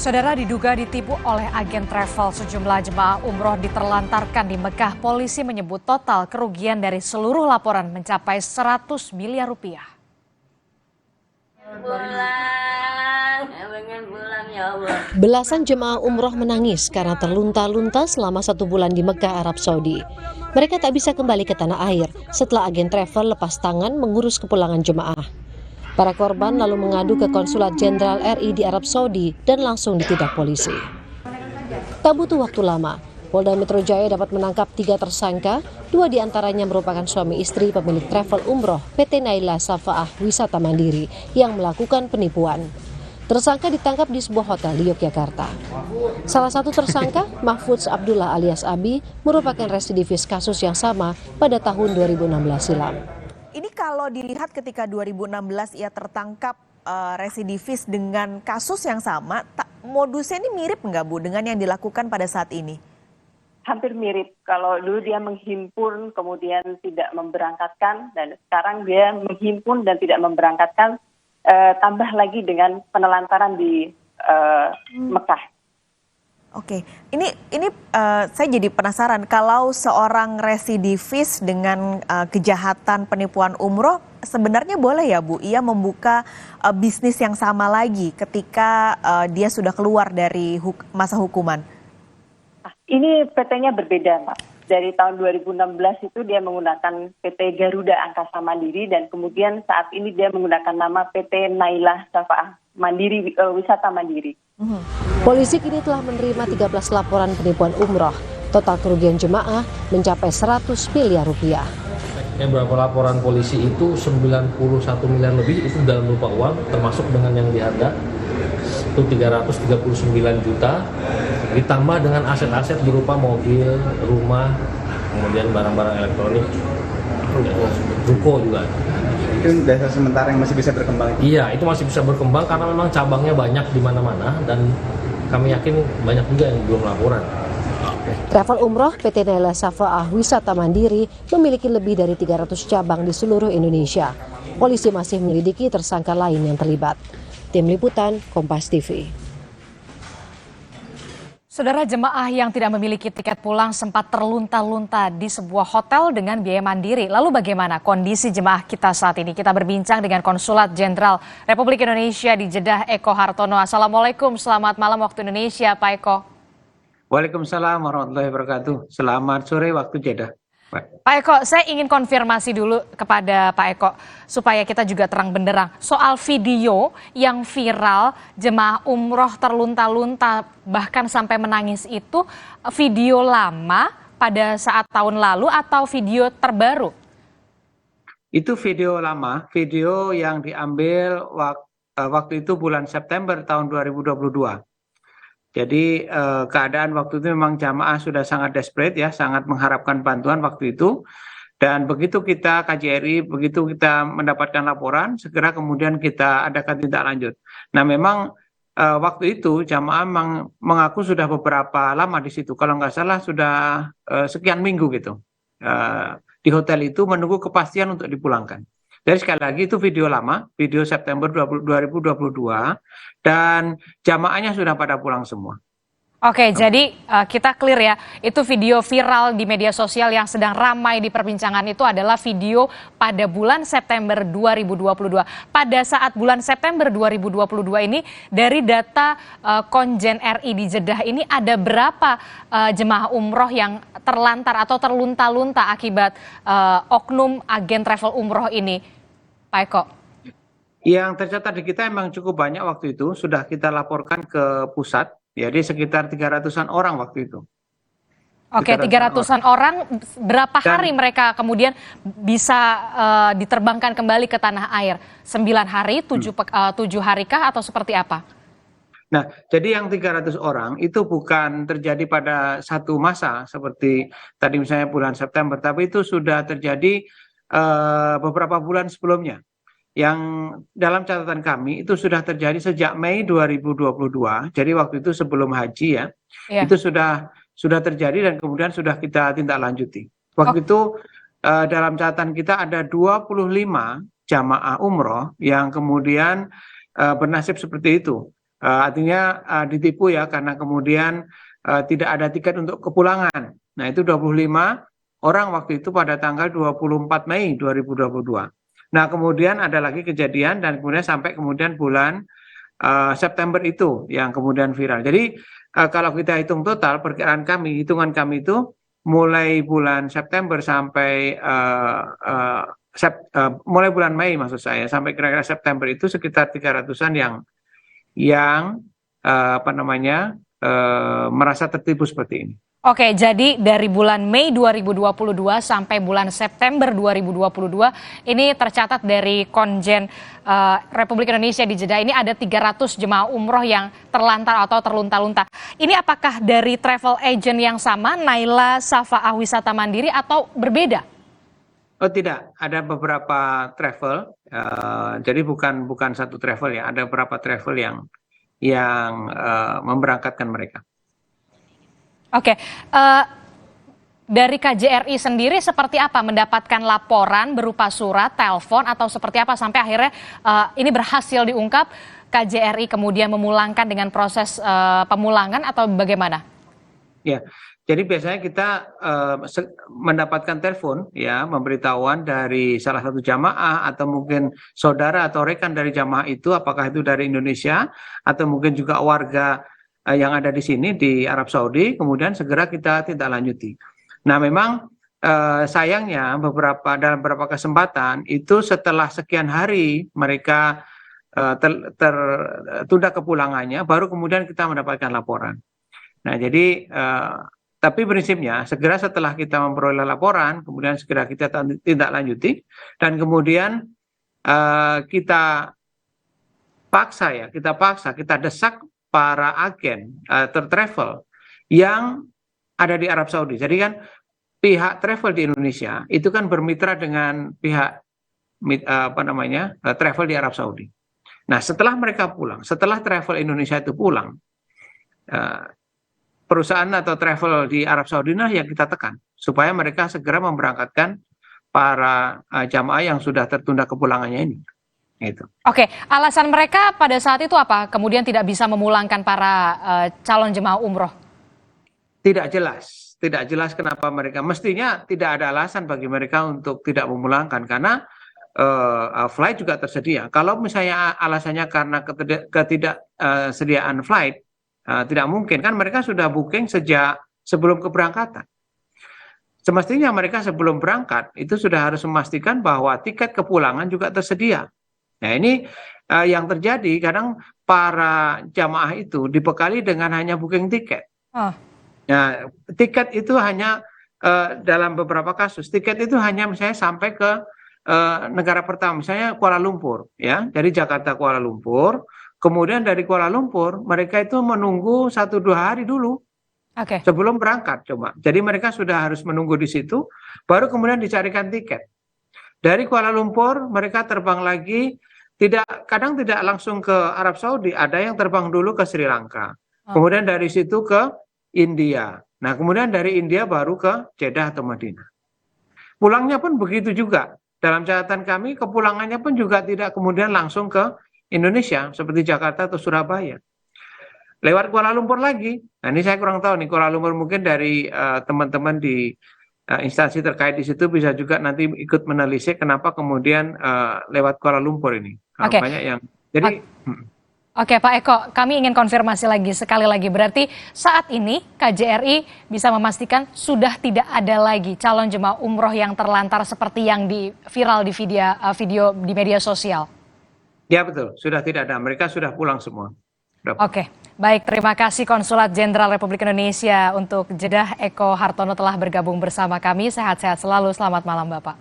Saudara, diduga ditipu oleh agen travel, sejumlah jemaah umroh diterlantarkan di Mekah. Polisi menyebut total kerugian dari seluruh laporan mencapai 100 miliar rupiah. Belasan jemaah umroh menangis karena terlunta-lunta selama 1 bulan di Mekah, Arab Saudi. Mereka tak bisa kembali ke tanah air setelah agen travel lepas tangan mengurus kepulangan jemaah. Para korban lalu mengadu ke Konsulat Jenderal RI di Arab Saudi dan langsung ditindak polisi. Tak butuh waktu lama, Polda Metro Jaya dapat menangkap 3 tersangka, 2 diantaranya merupakan suami istri pemilik travel umroh PT Naila Safaah Wisata Mandiri yang melakukan penipuan. Tersangka ditangkap di sebuah hotel di Yogyakarta. Salah satu tersangka, Mahfudz Abdullah alias Abi, merupakan residivis kasus yang sama pada tahun 2016 silam. Ini kalau dilihat ketika 2016 ia tertangkap residivis dengan kasus yang sama, modusnya ini mirip nggak Bu dengan yang dilakukan pada saat ini? Hampir mirip. Kalau dulu dia menghimpun kemudian tidak memberangkatkan, dan sekarang dia menghimpun dan tidak memberangkatkan, tambah lagi dengan penelantaran di Mekah. Oke, ini saya jadi penasaran, kalau seorang residivis dengan kejahatan penipuan umroh, sebenarnya boleh ya Bu, ia membuka bisnis yang sama lagi ketika dia sudah keluar dari masa hukuman? Ini PT-nya berbeda, Pak. Dari tahun 2016 itu dia menggunakan PT Garuda Angkasa Mandiri, dan kemudian saat ini dia menggunakan nama PT Naila Safaah Mandiri Wisata Mandiri. Polisi kini telah menerima 13 laporan penipuan umroh. Total kerugian jemaah mencapai 100 miliar rupiah. Beberapa laporan polisi itu 91 miliar lebih itu dalam berupa uang, termasuk dengan yang di harga itu 339 juta, ditambah dengan aset-aset berupa mobil, rumah, kemudian barang-barang elektronik, ruko juga. Itu dasar sementara yang masih bisa berkembang? Iya, itu masih bisa berkembang karena memang cabangnya banyak di mana-mana, dan kami yakin banyak juga yang belum laporan. Travel umroh PT Naila Safaah Wisata Mandiri memiliki lebih dari 300 cabang di seluruh Indonesia. Polisi masih menyelidiki tersangka lain yang terlibat. Tim Liputan, Kompas TV. Saudara, jemaah yang tidak memiliki tiket pulang sempat terlunta-lunta di sebuah hotel dengan biaya mandiri. Lalu bagaimana kondisi jemaah kita saat ini? Kita berbincang dengan Konsulat Jenderal Republik Indonesia di Jeddah, Eko Hartono. Assalamualaikum, selamat malam waktu Indonesia, Pak Eko. Waalaikumsalam warahmatullahi wabarakatuh. Selamat sore waktu Jeddah. Pak Eko, saya ingin konfirmasi dulu kepada Pak Eko supaya kita juga terang benderang soal video yang viral jemaah umroh terlunta-lunta bahkan sampai menangis itu, video lama pada saat tahun lalu atau video terbaru? Itu video lama, video yang diambil waktu itu bulan September tahun 2022. Jadi keadaan waktu itu memang jamaah sudah sangat desperate ya, sangat mengharapkan bantuan waktu itu. Dan begitu kita KJRI, begitu kita mendapatkan laporan, segera kemudian kita adakan tindak lanjut. Nah memang waktu itu jamaah memang mengaku sudah beberapa lama di situ. Kalau nggak salah sudah sekian minggu gitu. Di hotel itu menunggu kepastian untuk dipulangkan. Jadi sekali lagi itu video lama, video September 2022, dan jamaahnya sudah pada pulang semua. Oke, jadi kita clear ya, itu video viral di media sosial yang sedang ramai diperbincangan itu adalah video pada bulan September 2022. Pada saat bulan September 2022 ini, dari data Konjen RI di Jeddah ini ada berapa jemaah umroh yang terlantar atau terlunta-lunta akibat oknum agen travel umroh ini, Pak Eko? Yang tercatat di kita memang cukup banyak waktu itu, sudah kita laporkan ke pusat. Jadi sekitar 300-an orang waktu itu. Oke, 300-an orang. Berapa hari mereka kemudian bisa diterbangkan kembali ke tanah air? 9 hari, 7 hari kah atau seperti apa? Nah, jadi yang 300 orang itu bukan terjadi pada satu masa seperti tadi misalnya bulan September, tapi itu sudah terjadi beberapa bulan sebelumnya. Yang dalam catatan kami itu sudah terjadi sejak Mei 2022. Jadi waktu itu sebelum haji ya. Itu sudah terjadi dan kemudian sudah kita tindak lanjuti. Waktu itu dalam catatan kita ada 25 jamaah umroh yang kemudian bernasib seperti itu. Artinya ditipu ya, karena kemudian tidak ada tiket untuk kepulangan. Nah, itu 25 orang waktu itu pada tanggal 24 Mei 2022. Nah, kemudian ada lagi kejadian dan kemudian sampai kemudian bulan September itu yang kemudian viral. Jadi kalau kita hitung total, perkiraan kami, hitungan kami itu mulai bulan September sampai mulai bulan Mei maksud saya, sampai kira-kira September itu sekitar 300-an yang merasa tertipu seperti ini. Oke, jadi dari bulan Mei 2022 sampai bulan September 2022, ini tercatat dari Konjen Republik Indonesia di Jeddah ini ada 300 jemaah umroh yang terlantar atau terlunta-lunta. Ini apakah dari travel agent yang sama, Naila Shafa'ah Wisata Mandiri, atau berbeda? Oh tidak, ada beberapa travel, jadi bukan satu travel ya, ada beberapa travel yang memberangkatkan mereka. Oke, dari KJRI sendiri seperti apa mendapatkan laporan berupa surat, telepon, atau seperti apa sampai akhirnya ini berhasil diungkap, KJRI kemudian memulangkan dengan proses pemulangan atau bagaimana? Ya, jadi biasanya kita mendapatkan telepon ya, pemberitahuan dari salah satu jamaah atau mungkin saudara atau rekan dari jamaah itu, apakah itu dari Indonesia atau mungkin juga warga yang ada di sini di Arab Saudi, kemudian segera kita tindak lanjuti. Nah, memang sayangnya dalam beberapa kesempatan itu setelah sekian hari mereka tertunda kepulangannya, baru kemudian kita mendapatkan laporan. Nah, jadi tapi prinsipnya segera setelah kita memperoleh laporan, kemudian segera kita tindak lanjuti dan kemudian kita desak para agen travel yang ada di Arab Saudi. Jadi kan pihak travel di Indonesia itu kan bermitra dengan pihak travel di Arab Saudi. Nah, setelah mereka pulang, setelah travel Indonesia itu pulang, perusahaan atau travel di Arab Saudi yang kita tekan supaya mereka segera memberangkatkan para jamaah yang sudah tertunda kepulangannya ini. Gitu. Oke, alasan mereka pada saat itu apa? Kemudian tidak bisa memulangkan para calon jemaah umroh? Tidak jelas kenapa mereka. Mestinya tidak ada alasan bagi mereka untuk tidak memulangkan karena flight juga tersedia. Kalau misalnya alasannya karena ketidaksediaan flight, tidak mungkin kan mereka sudah booking sejak sebelum keberangkatan. Semestinya mereka sebelum berangkat itu sudah harus memastikan bahwa tiket kepulangan juga tersedia. Nah, ini yang terjadi kadang para jamaah itu dibekali dengan hanya booking tiket. Nah, tiket itu hanya dalam beberapa kasus tiket itu hanya misalnya sampai ke negara pertama, misalnya Kuala Lumpur, ya, dari Jakarta Kuala Lumpur, kemudian dari Kuala Lumpur mereka itu menunggu 1-2 hari dulu sebelum berangkat, coba. Jadi mereka sudah harus menunggu di situ, baru kemudian dicarikan tiket. Dari Kuala Lumpur mereka terbang lagi, kadang tidak langsung ke Arab Saudi, ada yang terbang dulu ke Sri Lanka, kemudian dari situ ke India. Nah, kemudian dari India baru ke Jeddah atau Madinah. Pulangnya pun begitu juga. Dalam catatan kami, kepulangannya pun juga tidak kemudian langsung ke Indonesia seperti Jakarta atau Surabaya. Lewat Kuala Lumpur lagi. Nah, ini saya kurang tahu nih, Kuala Lumpur mungkin dari teman-teman di instansi terkait di situ bisa juga nanti ikut menelisik kenapa kemudian lewat Kuala Lumpur ini. Banyak yang jadi Oke Pak Eko, kami ingin konfirmasi lagi sekali lagi, berarti saat ini KJRI bisa memastikan sudah tidak ada lagi calon jemaah umroh yang terlantar seperti yang viral di video di media sosial? Ya betul, sudah tidak ada, mereka sudah pulang semua. Oke, baik, terima kasih Konsulat Jenderal Republik Indonesia untuk Jeddah Eko Hartono telah bergabung bersama kami, sehat-sehat selalu, selamat malam Bapak.